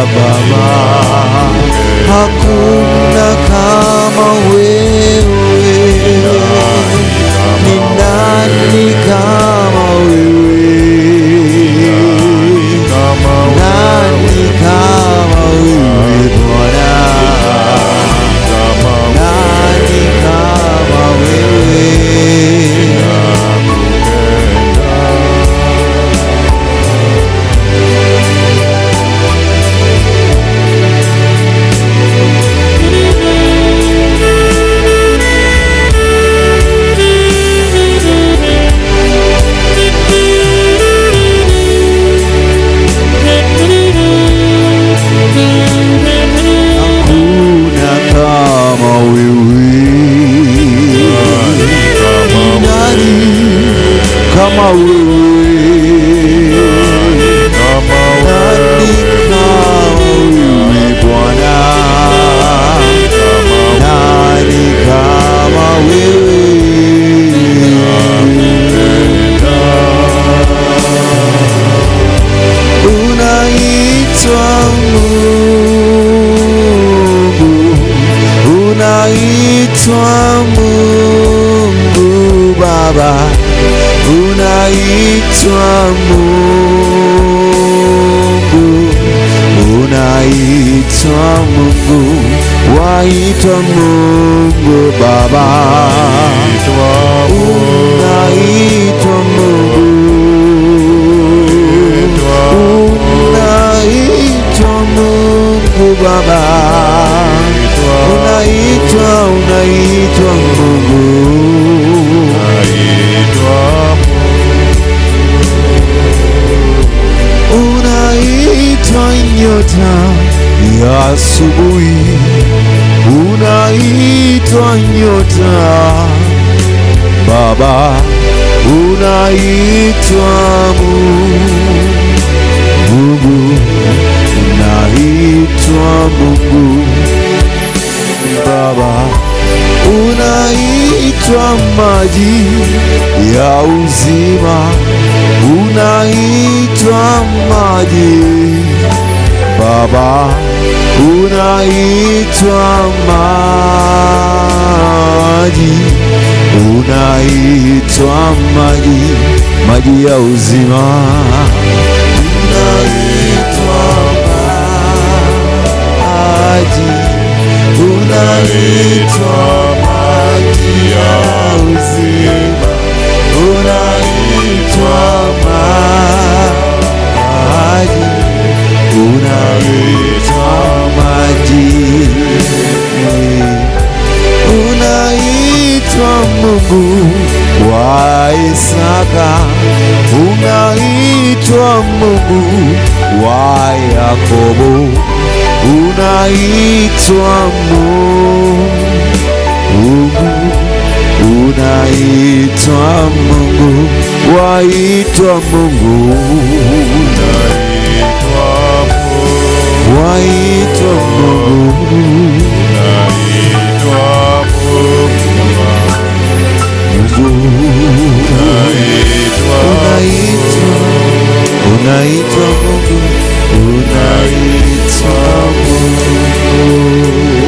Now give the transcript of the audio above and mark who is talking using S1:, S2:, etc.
S1: Baba, hakuna kama wewe. Ni nani kama wewe? Nani kama wewe Bwana? Nani kama wewe? Kama wewe, nani kama wewe Bwana? Nani kama wewe? Unaitwa Mungu, unaitwa Mungu Baba, unaitwa Mungu, unaitwa Mungu, waitwa Mungu Baba, unaitwa Mungu, unaitwa Mungu Baba, unaitwa Mungu, unaitwa nyota ya asubuhi, unaitwa nyota Baba, unaitwa Mungu, unaitwa Mungu Baba, unaitwa maji ya uzima, unaitwa maji Baba, unaitwa maji, unaitwa maji, maji ya uzima, unaitwa maji, unaitwa maji ya uzima, unaitwa maji, unaitwa maji, unaitwa Mungu wa Isaka, unaitwa Mungu wa Yakobo, unaitwa Mungu, unaitwa Mungu, waitwa Mungu, waitwa Mungu, unaitwa Mungu, unaitwa Mungu.